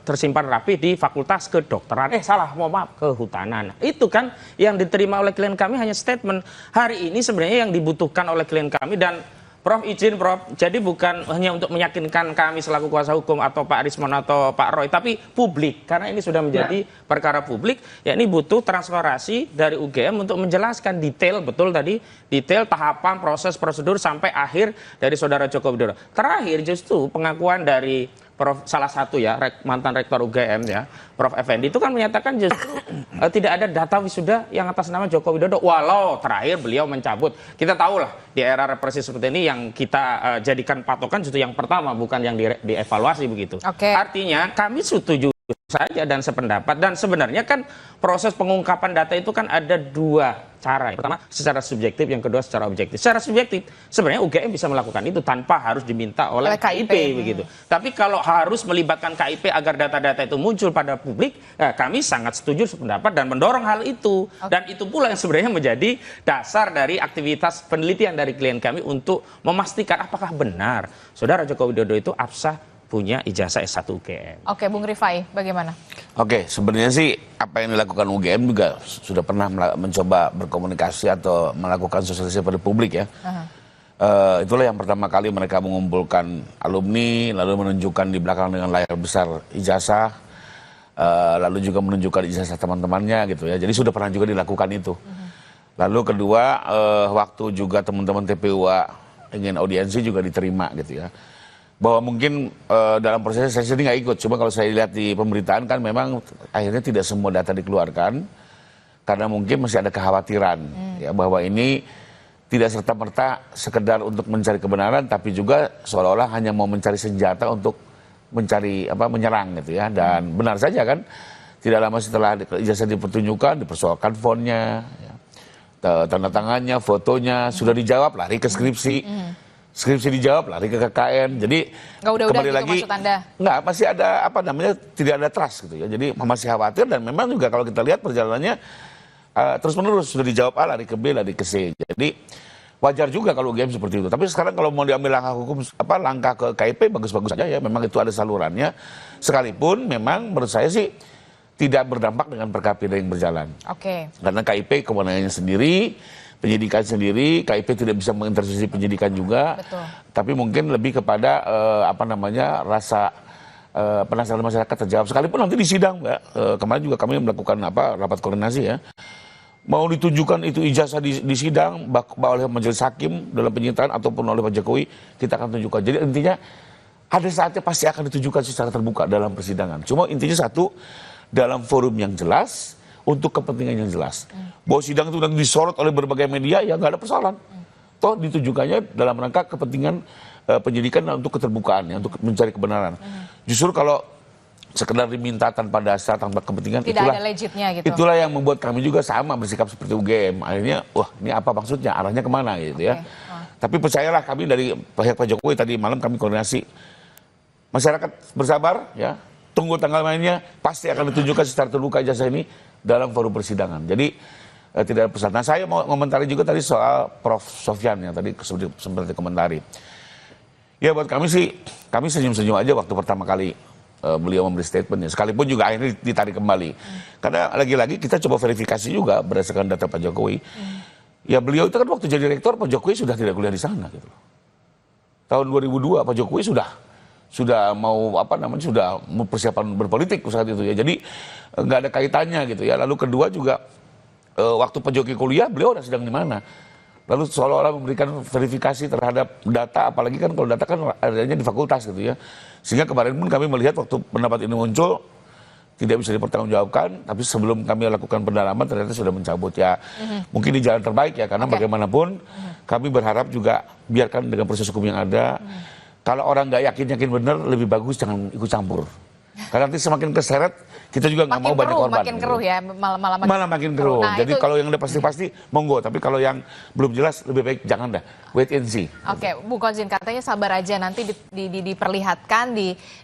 tersimpan rapi di Fakultas Kedokteran. Mohon maaf, Kehutanan. Itu kan yang diterima oleh klien kami hanya statement. Hari ini sebenarnya yang dibutuhkan oleh klien kami, dan Prof izin Prof, jadi bukan hanya untuk meyakinkan kami selaku kuasa hukum atau Pak Rismon atau Pak Roy, tapi publik. Karena ini sudah menjadi perkara publik, ya ini butuh transparansi dari UGM untuk menjelaskan detail, betul tadi, detail tahapan, proses, prosedur sampai akhir dari Saudara Joko Widodo. Terakhir justru pengakuan dari Prof salah satu ya mantan rektor UGM ya, Prof Effendi itu kan menyatakan justru tidak ada data wisuda yang atas nama Joko Widodo, walau terakhir beliau mencabut. Kita tahu lah di era represi seperti ini yang kita jadikan patokan justru yang pertama, bukan yang dievaluasi begitu. Artinya kami setuju saja dan sependapat, dan sebenarnya kan proses pengungkapan data itu kan ada dua cara. Yang pertama secara subjektif, yang kedua secara objektif. Secara subjektif sebenarnya UGM bisa melakukan itu tanpa harus diminta oleh KIP begitu. Tapi kalau harus melibatkan KIP agar data-data itu muncul pada publik, kami sangat setuju sependapat dan mendorong hal itu. Dan itu pula yang sebenarnya menjadi dasar dari aktivitas penelitian dari klien kami untuk memastikan apakah benar Saudara Joko Widodo itu absah punya ijazah S1 UGM. Oke, Bung Rifai, bagaimana? Oke, sebenarnya sih apa yang dilakukan UGM juga sudah pernah mencoba berkomunikasi atau melakukan sosialisasi pada publik ya. Itulah yang pertama kali mereka mengumpulkan alumni, lalu menunjukkan di belakang dengan layar besar ijazah, lalu juga menunjukkan ijazah teman-temannya gitu ya. Jadi sudah pernah juga dilakukan itu. Lalu kedua, waktu juga teman-teman TPUA ingin audiensi juga diterima gitu ya. Bahwa mungkin dalam prosesnya saya sendiri nggak ikut, cuma kalau saya lihat di pemberitaan kan memang akhirnya tidak semua data dikeluarkan karena mungkin masih ada kekhawatiran ya bahwa ini tidak serta-merta sekedar untuk mencari kebenaran, tapi juga seolah-olah hanya mau mencari senjata untuk mencari menyerang gitu ya. Dan benar saja kan, tidak lama setelah ijazah dipertunjukkan, dipersoalkan fontnya, ya, tanda tangannya, fotonya, sudah dijawab lari ke skripsi. Skripsi dijawab lari ke KKN, jadi kembali gitu lagi nggak, masih ada tidak ada trust gitu ya, jadi masih khawatir. Dan memang juga kalau kita lihat perjalanannya terus menerus, sudah dijawab A lari ke B lari ke C, jadi wajar juga kalau UGM seperti itu. Tapi sekarang kalau mau diambil langkah hukum langkah ke KIP bagus-bagus saja ya, memang itu ada salurannya, sekalipun memang menurut saya sih tidak berdampak dengan perkara pidana yang berjalan. Karena KIP kewenangannya sendiri, penyidikan sendiri, KIP tidak bisa mengintervensi penyidikan juga. Tapi mungkin lebih kepada rasa penasaran masyarakat terjawab. Sekalipun nanti di sidang, Mbak, kemarin juga kami melakukan rapat koordinasi ya. Mau ditunjukkan itu ijazah di sidang, oleh majelis hakim dalam penyitaan ataupun oleh Pak Jokowi, kita akan tunjukkan. Jadi intinya ada saatnya pasti akan ditunjukkan secara terbuka dalam persidangan. Cuma intinya satu, dalam forum yang jelas, untuk kepentingan yang jelas. Bahwa sidang itu nanti disorot oleh berbagai media, ya nggak ada persoalan. Toh ditujukannya dalam rangka kepentingan penyidikan untuk keterbukaan, ya, untuk mencari kebenaran. Justru kalau sekedar diminta tanpa dasar, tanpa kepentingan, tidak ada legitnya gitu. Itulah yang membuat kami juga sama bersikap seperti UGM. Akhirnya, wah ini apa maksudnya, arahnya kemana gitu ya. Tapi percayalah, kami dari pihak Pak Jokowi tadi malam kami koordinasi. Masyarakat bersabar ya, tunggu tanggal mainnya, pasti akan ditunjukkan secara terbuka ijazah ini dalam forum persidangan. Jadi tidak ada pesan. Nah, saya mau komentari juga tadi soal Prof. Sofyan yang tadi sempat dikomentari. Ya buat kami sih, kami senyum-senyum aja waktu pertama kali beliau memberi statementnya. Sekalipun juga akhirnya ditarik kembali. Karena lagi-lagi kita coba verifikasi juga berdasarkan data Pak Jokowi. Ya beliau itu kan waktu jadi rektor, Pak Jokowi sudah tidak kuliah di sana gitu. Tahun 2002 Pak Jokowi sudah mau sudah persiapan berpolitik saat itu ya. Jadi nggak ada kaitannya gitu ya. Lalu kedua juga waktu Pak Jokowi kuliah, beliau udah sedang di mana. Lalu seolah-olah memberikan verifikasi terhadap data, apalagi kan kalau data kan adanya di fakultas gitu ya. Sehingga kemarin pun kami melihat waktu pendapat ini muncul tidak bisa dipertanggungjawabkan, tapi sebelum kami lakukan pendalaman ternyata sudah mencabut ya. Mungkin di jalan terbaik ya, karena bagaimanapun kami berharap juga biarkan dengan proses hukum yang ada. Kalau orang nggak yakin benar, lebih bagus jangan ikut campur. Karena nanti semakin keseret, kita juga nggak mau banyak korban. Makin keruh ya, malah makin keruh. Nah, jadi itu... kalau yang udah pasti monggo, tapi kalau yang belum jelas lebih baik jangan dah, wait and see. Oke, Bu Kozin, katanya sabar aja nanti diperlihatkan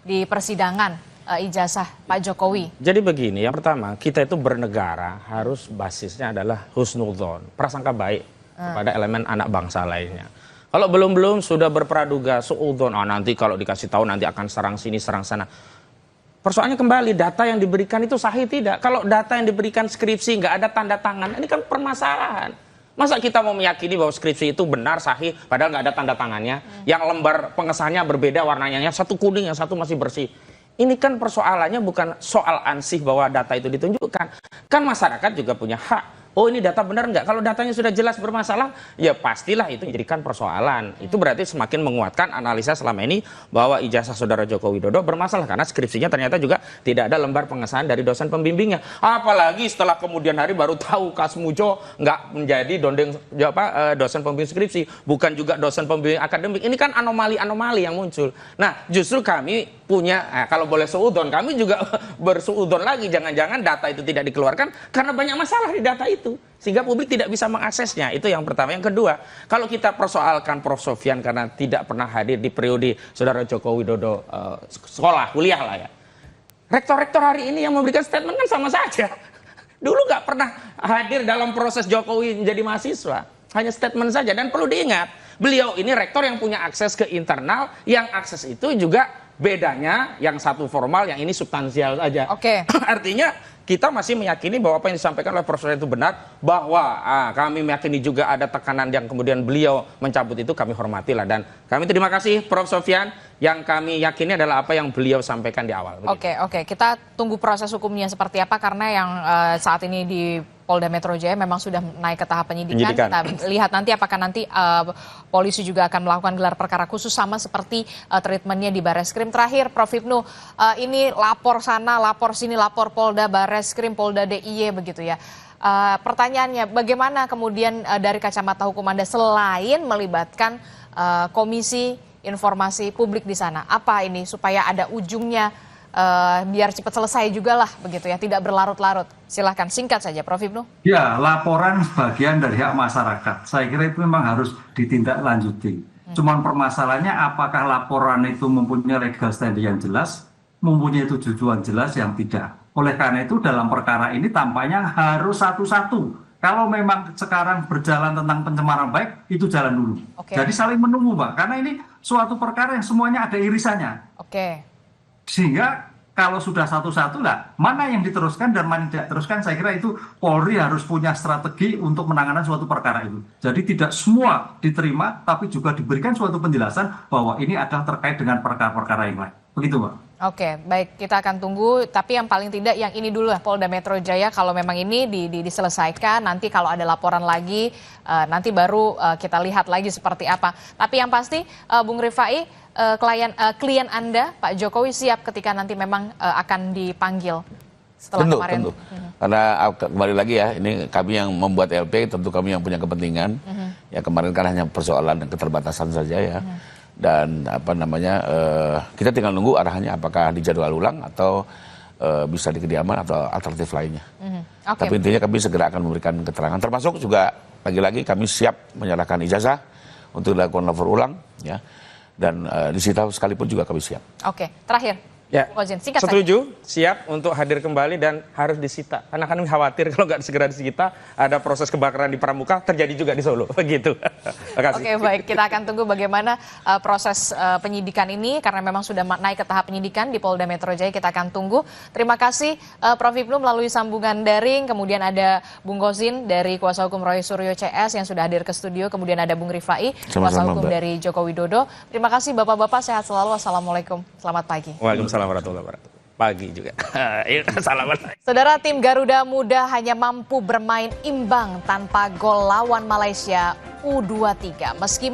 di persidangan ijazah Pak Jokowi. Jadi begini, yang pertama kita itu bernegara harus basisnya adalah husnudzon, prasangka baik kepada elemen anak bangsa lainnya. Kalau belum sudah berpraduga suudzon, nanti kalau dikasih tahu nanti akan serang sini serang sana. Persoalannya kembali, data yang diberikan itu sahih tidak? Kalau data yang diberikan skripsi nggak ada tanda tangan, ini kan permasalahan. Masa kita mau meyakini bahwa skripsi itu benar, sahih, padahal nggak ada tanda tangannya? Yang lembar pengesahannya berbeda warnanya, yang satu kuning, yang satu masih bersih. Ini kan persoalannya bukan soal ansih bahwa data itu ditunjukkan. Kan masyarakat juga punya hak. Oh, ini data benar nggak? Kalau datanya sudah jelas bermasalah, ya pastilah itu menjadikan persoalan. Itu berarti semakin menguatkan analisa selama ini bahwa ijazah saudara Joko Widodo bermasalah karena skripsinya ternyata juga tidak ada lembar pengesahan dari dosen pembimbingnya. Apalagi setelah kemudian hari baru tahu Kasmujo nggak menjadi dosen pembimbing skripsi, bukan juga dosen pembimbing akademik. Ini kan anomali-anomali yang muncul. Nah, justru kami punya, kalau boleh suudzon, kami juga bersuudzon lagi. Jangan-jangan data itu tidak dikeluarkan karena banyak masalah di data itu. Sehingga publik tidak bisa mengaksesnya. Itu yang pertama. Yang kedua, kalau kita persoalkan Prof. Sofyan karena tidak pernah hadir di periode saudara Joko Widodo sekolah, kuliah lah ya. Rektor-rektor hari ini yang memberikan statement kan sama saja. Dulu nggak pernah hadir dalam proses Jokowi menjadi mahasiswa. Hanya statement saja. Dan perlu diingat, beliau ini rektor yang punya akses ke internal, yang akses itu juga bedanya yang satu formal, yang ini substansial saja. Oke. Artinya kita masih meyakini bahwa apa yang disampaikan oleh Prof. itu benar, bahwa kami meyakini juga ada tekanan yang kemudian beliau mencabut itu, kami hormatilah. Dan kami terima kasih Prof. Sofyan, yang kami yakini adalah apa yang beliau sampaikan di awal. Oke, kita tunggu proses hukumnya seperti apa, karena yang saat ini di Polda Metro Jaya memang sudah naik ke tahap penyidikan. Kita lihat nanti apakah nanti polisi juga akan melakukan gelar perkara khusus sama seperti treatmentnya di Bareskrim. Terakhir, Prof. Hipnu, ini lapor sana, lapor sini, lapor Polda, Bareskrim, Polda DIY begitu ya. Pertanyaannya, bagaimana kemudian dari kacamata hukum Anda selain melibatkan Komisi Informasi Publik di sana? Apa ini supaya ada ujungnya, biar cepat selesai juga lah begitu ya, tidak berlarut-larut. Silahkan singkat saja Prof. Hipnu. Ya, laporan bagian dari hak masyarakat. Saya kira itu memang harus ditindaklanjuti. Cuman permasalahannya apakah laporan itu mempunyai legal standing yang jelas, mempunyai tujuan jelas yang tidak. Oleh karena itu dalam perkara ini tampaknya harus satu-satu. Kalau memang sekarang berjalan tentang pencemaran baik, itu jalan dulu. Jadi saling menunggu, Mbak. Karena ini suatu perkara yang semuanya ada irisannya. Sehingga kalau sudah satu-satu lah, mana yang diteruskan dan mana yang tidak teruskan, saya kira itu Polri harus punya strategi untuk menangani suatu perkara itu. Jadi tidak semua diterima, tapi juga diberikan suatu penjelasan bahwa ini adalah terkait dengan perkara-perkara yang lain. Begitu, Mbak. Oke, baik, kita akan tunggu. Tapi yang paling tidak yang ini dulu lah, Polda Metro Jaya, kalau memang ini diselesaikan, nanti kalau ada laporan lagi, nanti baru kita lihat lagi seperti apa. Tapi yang pasti, Bung Rifai, klien Anda, Pak Jokowi siap ketika nanti memang akan dipanggil setelah kemarin. Tentu. Karena kembali lagi ya, ini kami yang membuat LP, tentu kami yang punya kepentingan. Ya kemarin kan hanya persoalan keterbatasan saja ya. Dan kita tinggal nunggu arahannya apakah dijadwal ulang atau bisa di kediaman atau alternatif lainnya. Tapi intinya kami segera akan memberikan keterangan, termasuk juga lagi-lagi kami siap menyerahkan ijazah untuk dilakukan lapor ulang ya, dan disita sekalipun juga kami siap. Oke, terakhir. Ya, singkat setuju, siap untuk hadir kembali dan harus disita. Karena kami khawatir kalau nggak segera disita, ada proses kebakaran di Pramuka terjadi juga di Solo. Begitu. Oke, baik. Kita akan tunggu bagaimana proses penyidikan ini, karena memang sudah naik ke tahap penyidikan di Polda Metro Jaya. Kita akan tunggu. Terima kasih Prof. Hipnu melalui sambungan daring. Kemudian ada Bung Kozin dari Kuasa Hukum Roy Suryo CS yang sudah hadir ke studio. Kemudian ada Bung Rifai, Kuasa Hukum dari Joko Widodo. Terima kasih Bapak-Bapak, sehat selalu. Assalamualaikum. Selamat pagi. Waalaikumsalam warahmatullahi wabarakatuh. Pagi juga. Salaman. Saudara, tim Garuda Muda hanya mampu bermain imbang tanpa gol lawan Malaysia U23. Meski